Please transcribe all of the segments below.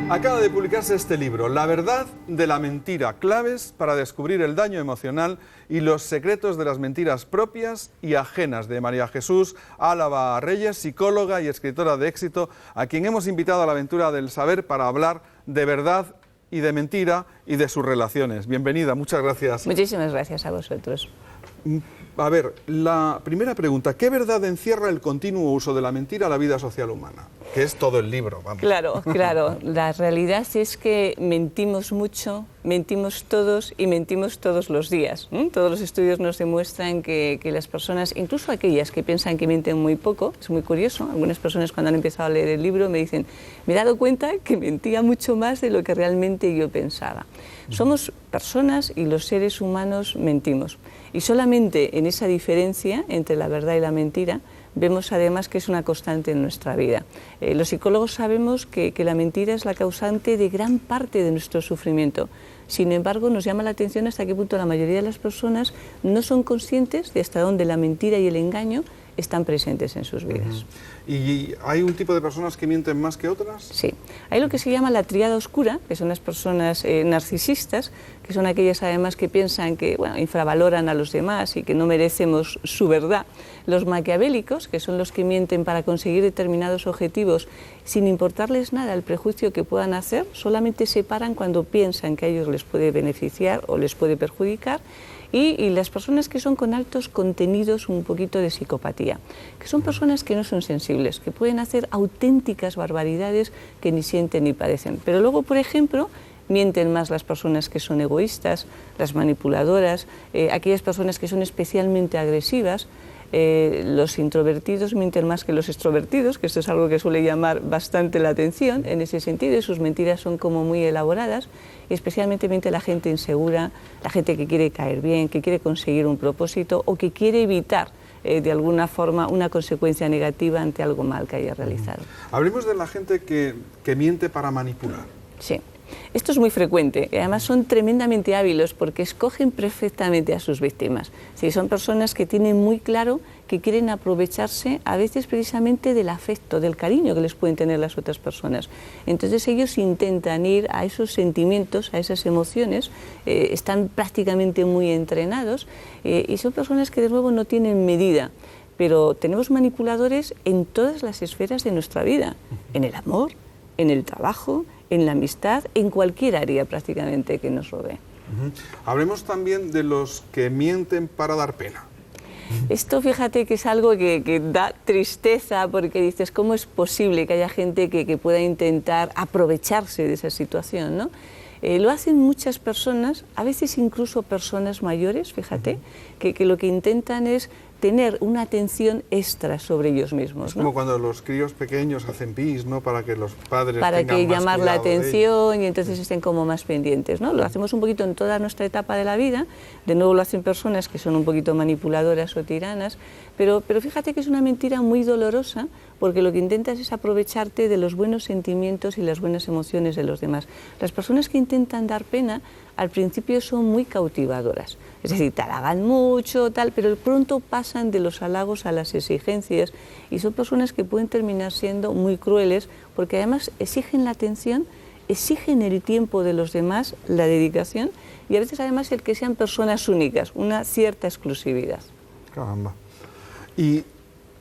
Acaba de publicarse este libro, La verdad de la mentira, claves para descubrir el daño emocional y los secretos de las mentiras propias y ajenas, de María Jesús Álava Reyes, psicóloga y escritora de éxito, a quien hemos invitado a la aventura del saber para hablar de verdad y de mentira y de sus relaciones. Bienvenida, muchas gracias. Muchísimas gracias a vosotros. A ver, la primera pregunta, ¿qué verdad encierra el continuo uso de la mentira a la vida social humana? Que es todo el libro, vamos. Claro, la realidad es que mentimos mucho, mentimos todos y mentimos todos los días. Todos los estudios nos demuestran que las personas, incluso aquellas que piensan que mienten muy poco, es muy curioso, algunas personas cuando han empezado a leer el libro me dicen, me he dado cuenta que mentía mucho más de lo que realmente yo pensaba. Somos personas y los seres humanos mentimos. Y solamente en esa diferencia entre la verdad y la mentira vemos además que es una constante en nuestra vida. Los psicólogos sabemos que la mentira es la causante de gran parte de nuestro sufrimiento. Sin embargo, nos llama la atención hasta qué punto la mayoría de las personas no son conscientes de hasta dónde la mentira y el engaño están presentes en sus vidas. ¿Y hay un tipo de personas que mienten más que otras? Sí, hay lo que se llama la tríada oscura, que son las personas narcisistas, que son aquellas además que piensan que infravaloran a los demás y que no merecemos su verdad. Los maquiavélicos, que son los que mienten para conseguir determinados objetivos sin importarles nada el prejuicio que puedan hacer, solamente se paran cuando piensan que a ellos les puede beneficiar o les puede perjudicar. Y las personas que son con altos contenidos un poquito de psicopatía, que son personas que no son sensibles, que pueden hacer auténticas barbaridades que ni sienten ni padecen. Pero luego, por ejemplo, mienten más las personas que son egoístas, las manipuladoras, aquellas personas que son especialmente agresivas. Los introvertidos mienten más que los extrovertidos, que esto es algo que suele llamar bastante la atención en ese sentido, y sus mentiras son como muy elaboradas, y especialmente miente la gente insegura, la gente que quiere caer bien, que quiere conseguir un propósito o que quiere evitar de alguna forma una consecuencia negativa ante algo mal que haya realizado. Hablemos de la gente que miente para manipular. Sí. Esto es muy frecuente y además son tremendamente hábiles porque escogen perfectamente a sus víctimas. Sí, son personas que tienen muy claro que quieren aprovecharse a veces precisamente del afecto, del cariño que les pueden tener las otras personas. Entonces ellos intentan ir a esos sentimientos, a esas emociones, están prácticamente muy entrenados y son personas que de nuevo no tienen medida. Pero tenemos manipuladores en todas las esferas de nuestra vida, en el amor, en el trabajo, en la amistad, en cualquier área prácticamente que nos rodee. Hablemos también de los que mienten para dar pena. Esto fíjate que es algo que da tristeza porque dices, ¿cómo es posible que haya gente que pueda intentar aprovecharse de esa situación, ¿no? Lo hacen muchas personas, a veces incluso personas mayores, fíjate, que lo que intentan es tener una atención extra sobre ellos mismos. Es como cuando los críos pequeños hacen pis, ¿no? Para que los padres para tengan que más llamar la cuidado de atención y entonces estén como más pendientes, ¿no? Lo hacemos un poquito en toda nuestra etapa de la vida, de nuevo lo hacen personas que son un poquito manipuladoras o tiranas, pero fíjate que es una mentira muy dolorosa porque lo que intentas es aprovecharte de los buenos sentimientos y las buenas emociones de los demás. Las personas que intentan dar pena al principio son muy cautivadoras, es decir, te halagan mucho, tal, pero pronto pasan de los halagos a las exigencias y son personas que pueden terminar siendo muy crueles porque además exigen la atención, exigen el tiempo de los demás, la dedicación y a veces además el que sean personas únicas, una cierta exclusividad. Caramba. ¿Y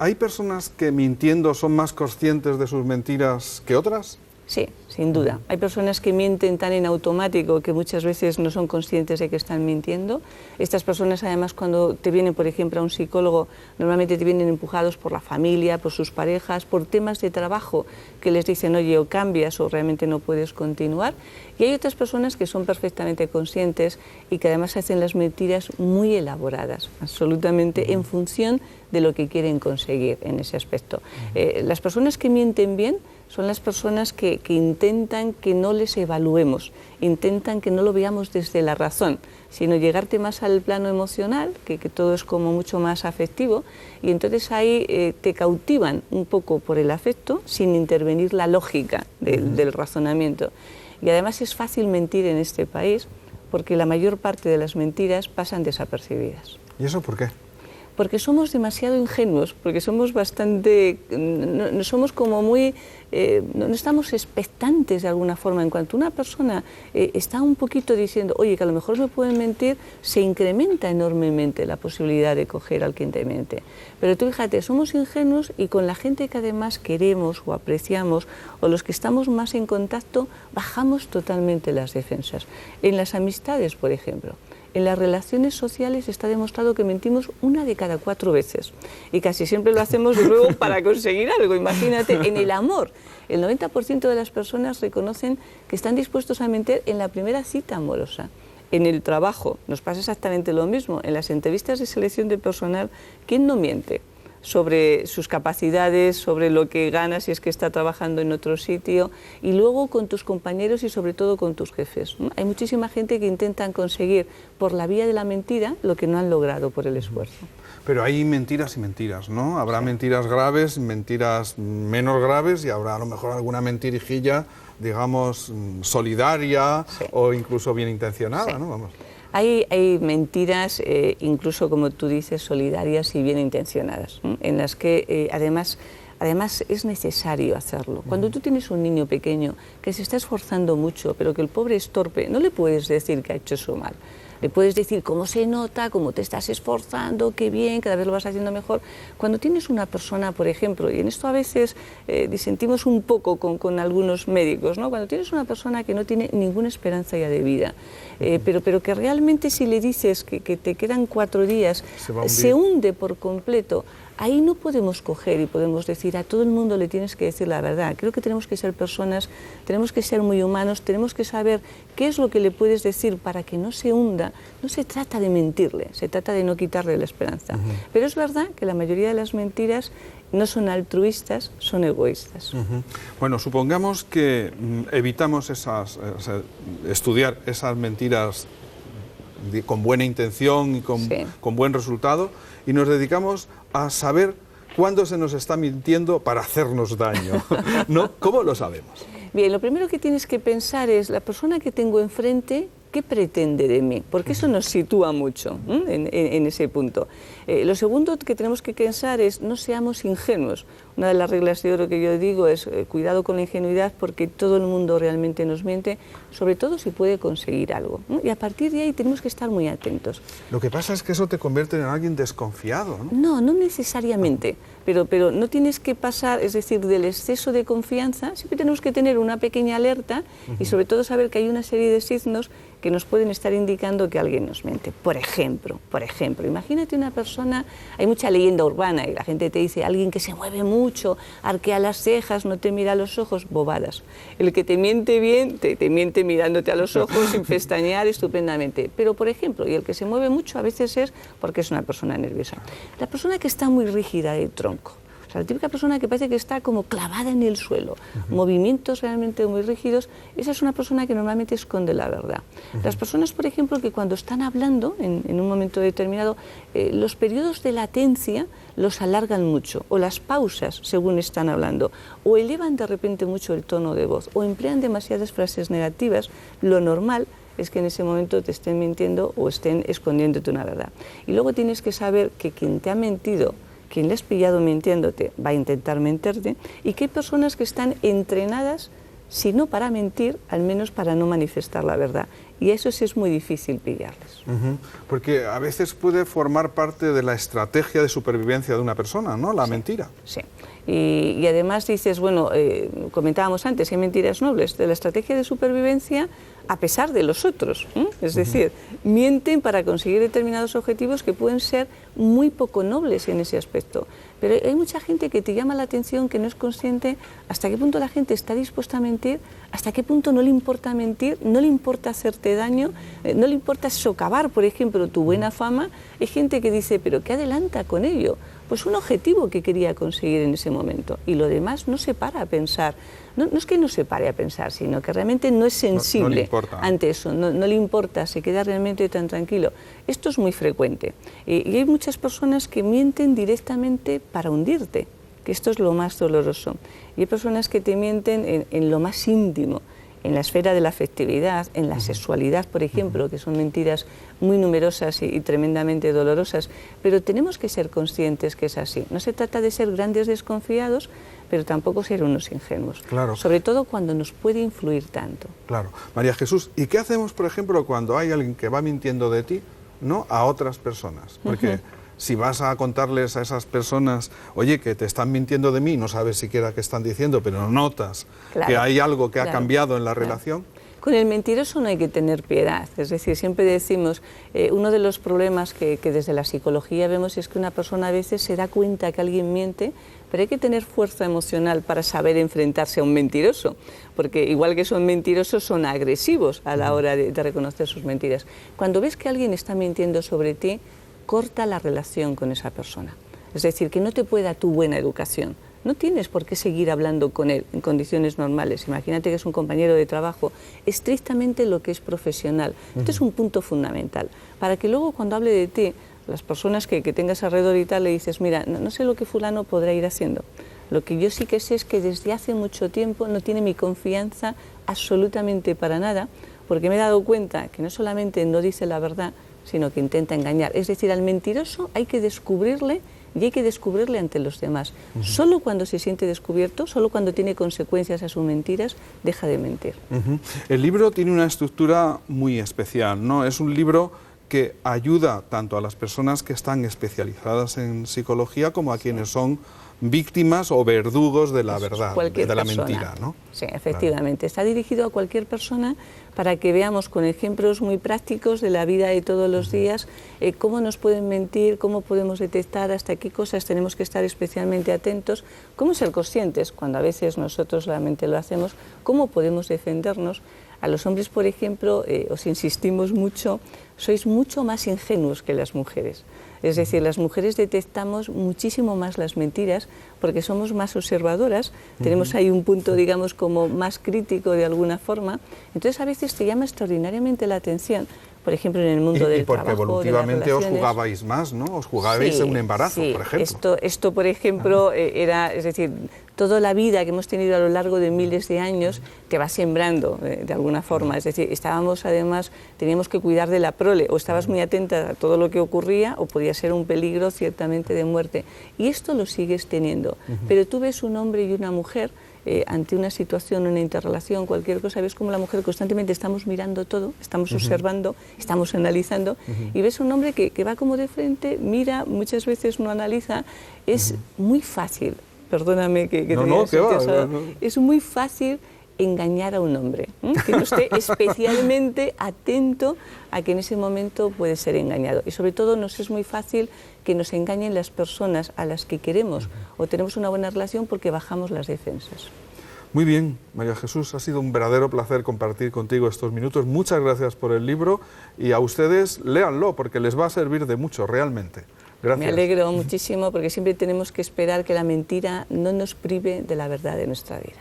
hay personas que mintiendo son más conscientes de sus mentiras que otras? Sí, sin duda. Hay personas que mienten tan en automático que muchas veces no son conscientes de que están mintiendo. Estas personas además cuando te vienen, por ejemplo, a un psicólogo, normalmente te vienen empujados por la familia, por sus parejas, por temas de trabajo que les dicen, oye, o cambias o realmente no puedes continuar. Y hay otras personas que son perfectamente conscientes y que además hacen las mentiras muy elaboradas, absolutamente en función de lo que quieren conseguir en ese aspecto. Las personas que mienten bien son las personas que intentan que no les evaluemos, intentan que no lo veamos desde la razón, sino llegarte más al plano emocional, que todo es como mucho más afectivo, y entonces ahí te cautivan un poco por el afecto sin intervenir la lógica del razonamiento. Y además es fácil mentir en este país porque la mayor parte de las mentiras pasan desapercibidas. ¿Y eso por qué? Porque somos demasiado ingenuos, porque somos bastante, no somos como muy, no estamos expectantes de alguna forma. En cuanto una persona está un poquito diciendo, oye, que a lo mejor me pueden mentir, se incrementa enormemente la posibilidad de coger al quien te miente. Pero tú fíjate, somos ingenuos y con la gente que además queremos o apreciamos o los que estamos más en contacto, bajamos totalmente las defensas. En las amistades, por ejemplo. En las relaciones sociales está demostrado que mentimos 1 de cada 4 veces y casi siempre lo hacemos luego para conseguir algo. Imagínate, en el amor, el 90% de las personas reconocen que están dispuestos a mentir en la primera cita amorosa. En el trabajo nos pasa exactamente lo mismo. En las entrevistas de selección de personal, ¿quién no miente? Sobre sus capacidades, sobre lo que gana si es que está trabajando en otro sitio, y luego con tus compañeros y sobre todo con tus jefes, ¿no? Hay muchísima gente que intentan conseguir por la vía de la mentira lo que no han logrado por el esfuerzo. Pero hay mentiras y mentiras, ¿no? Habrá mentiras graves, mentiras menos graves y habrá a lo mejor alguna mentirijilla, digamos, solidaria o incluso bien intencionada, ¿no? Vamos. Hay mentiras, incluso como tú dices, solidarias y bien intencionadas, ¿no? En las que además es necesario hacerlo. Cuando tú tienes un niño pequeño que se está esforzando mucho, pero que el pobre es torpe, no le puedes decir que ha hecho eso mal. Le puedes decir cómo se nota, cómo te estás esforzando, qué bien, cada vez lo vas haciendo mejor. Cuando tienes una persona, por ejemplo, y en esto a veces disentimos un poco con algunos médicos, ¿no? Cuando tienes una persona que no tiene ninguna esperanza ya de vida, pero que realmente si le dices que te quedan 4 días, se hunde por completo. Ahí no podemos coger y podemos decir a todo el mundo le tienes que decir la verdad. Creo que tenemos que ser personas, tenemos que ser muy humanos, tenemos que saber qué es lo que le puedes decir para que no se hunda. No se trata de mentirle, se trata de no quitarle la esperanza. Pero es verdad que la mayoría de las mentiras no son altruistas, son egoístas. Bueno, supongamos que evitamos estudiar esas mentiras con buena intención y con buen resultado y nos dedicamos a saber cuándo se nos está mintiendo para hacernos daño, ¿no? ¿Cómo lo sabemos? Bien, lo primero que tienes que pensar es la persona que tengo enfrente, ¿qué pretende de mí? Porque eso nos sitúa mucho en ese punto. Lo segundo que tenemos que pensar es no seamos ingenuos. Una de las reglas de oro que yo digo es cuidado con la ingenuidad porque todo el mundo realmente nos miente, sobre todo si puede conseguir algo, ¿no? Y a partir de ahí tenemos que estar muy atentos. Lo que pasa es que eso te convierte en alguien desconfiado, ¿no? No necesariamente, pero no tienes que pasar, es decir, del exceso de confianza, siempre tenemos que tener una pequeña alerta y sobre todo saber que hay una serie de signos que nos pueden estar indicando que alguien nos miente. Por ejemplo, imagínate una persona, hay mucha leyenda urbana y la gente te dice, alguien que se mueve mucho, arquea las cejas, no te mira a los ojos, bobadas. El que te miente bien, te miente mirándote a los ojos, sin pestañear, estupendamente. Pero, por ejemplo, y el que se mueve mucho a veces es porque es una persona nerviosa. La persona que está muy rígida de tronco, la típica persona que parece que está como clavada en el suelo, movimientos realmente muy rígidos, esa es una persona que normalmente esconde la verdad. Las personas, por ejemplo, que cuando están hablando en un momento determinado, los periodos de latencia los alargan mucho, o las pausas según están hablando, o elevan de repente mucho el tono de voz, o emplean demasiadas frases negativas, lo normal es que en ese momento te estén mintiendo o estén escondiéndote una verdad. Y luego tienes que saber que quien te ha mentido, quien le has pillado mintiéndote, va a intentar mentirte, y que hay personas que están entrenadas, si no para mentir, al menos para no manifestar la verdad. Y eso sí es muy difícil pillarles. Porque a veces puede formar parte de la estrategia de supervivencia de una persona, ¿no? La mentira. Sí. Y además dices, bueno, comentábamos antes, hay mentiras nobles, de la estrategia de supervivencia a pesar de los otros. Es decir, mienten para conseguir determinados objetivos que pueden ser muy poco nobles en ese aspecto. Pero hay mucha gente que te llama la atención, que no es consciente hasta qué punto la gente está dispuesta a mentir, hasta qué punto no le importa mentir, no le importa hacerte daño, no le importa socavar, por ejemplo, tu buena fama. Hay gente que dice, ¿pero qué adelanta con ello? Pues un objetivo que quería conseguir en ese momento. Y lo demás no se para a pensar. No es que no se pare a pensar, sino que realmente no es sensible ante eso, no le importa, se queda realmente tan tranquilo. Esto es muy frecuente. Y hay muchas personas que mienten directamente para hundirte, que esto es lo más doloroso. Y hay personas que te mienten en lo más íntimo. en la esfera de la afectividad, en la sexualidad, por ejemplo, que son mentiras muy numerosas y tremendamente dolorosas, pero tenemos que ser conscientes que es así. No se trata de ser grandes desconfiados, pero tampoco ser unos ingenuos. Claro. Sobre todo cuando nos puede influir tanto. Claro. María Jesús, ¿y qué hacemos, por ejemplo, cuando hay alguien que va mintiendo de ti, ¿no?, a otras personas? Porque si vas a contarles a esas personas, oye, que te están mintiendo de mí, no sabes siquiera qué están diciendo, pero notas que hay algo que ha cambiado en la relación. Con el mentiroso no hay que tener piedad, es decir, siempre decimos, uno de los problemas que desde la psicología vemos es que una persona a veces se da cuenta que alguien miente, pero hay que tener fuerza emocional para saber enfrentarse a un mentiroso, porque igual que son mentirosos, son agresivos a la hora de reconocer sus mentiras. Cuando ves que alguien está mintiendo sobre ti, corta la relación con esa persona, es decir, que no te puede dar tu buena educación. No tienes por qué seguir hablando con él en condiciones normales. Imagínate que es un compañero de trabajo, estrictamente lo que es profesional. Este es un punto fundamental, para que luego cuando hable de ti, las personas que tengas alrededor y tal, le dices, mira, no sé lo que fulano podrá ir haciendo. Lo que yo sí que sé es que desde hace mucho tiempo no tiene mi confianza absolutamente para nada, porque me he dado cuenta que no solamente no dice la verdad, sino que intenta engañar. Es decir, al mentiroso hay que descubrirle y hay que descubrirle ante los demás. Solo cuando se siente descubierto, solo cuando tiene consecuencias a sus mentiras, deja de mentir. El libro tiene una estructura muy especial, ¿no? Es un libro que ayuda tanto a las personas que están especializadas en psicología como a quienes son víctimas o verdugos de la verdad, de la mentira, ¿no? Sí, efectivamente. Claro. Está dirigido a cualquier persona para que veamos con ejemplos muy prácticos de la vida de todos los días cómo nos pueden mentir, cómo podemos detectar hasta qué cosas tenemos que estar especialmente atentos, cómo ser conscientes, cuando a veces nosotros solamente lo hacemos, cómo podemos defendernos. A los hombres, por ejemplo, os insistimos mucho, sois mucho más ingenuos que las mujeres. Es decir, las mujeres detectamos muchísimo más las mentiras porque somos más observadoras, tenemos ahí un punto, digamos, como más crítico de alguna forma. Entonces, a veces te llama extraordinariamente la atención, por ejemplo, en el mundo del trabajo, porque evolutivamente os jugabais más, ¿no? Os jugabais en un embarazo, por ejemplo. Esto, por ejemplo, era, es decir, toda la vida que hemos tenido a lo largo de miles de años te va sembrando de alguna forma. Es decir, teníamos que cuidar de la prole, o estabas muy atenta a todo lo que ocurría, o podía ser un peligro ciertamente de muerte. Y esto lo sigues teniendo. Pero tú ves un hombre y una mujer ante una situación, una interrelación, cualquier cosa, ves como la mujer constantemente estamos mirando todo, estamos observando, estamos analizando, y ves un hombre que va como de frente, mira, muchas veces no analiza. Es muy fácil, perdóname que te diga eso, es muy fácil engañar a un hombre, que no esté especialmente atento a que en ese momento puede ser engañado. Y sobre todo nos es muy fácil que nos engañen las personas a las que queremos o tenemos una buena relación porque bajamos las defensas. Muy bien, María Jesús, ha sido un verdadero placer compartir contigo estos minutos. Muchas gracias por el libro y a ustedes léanlo porque les va a servir de mucho, realmente. Gracias. Me alegro muchísimo porque siempre tenemos que esperar que la mentira no nos prive de la verdad de nuestra vida.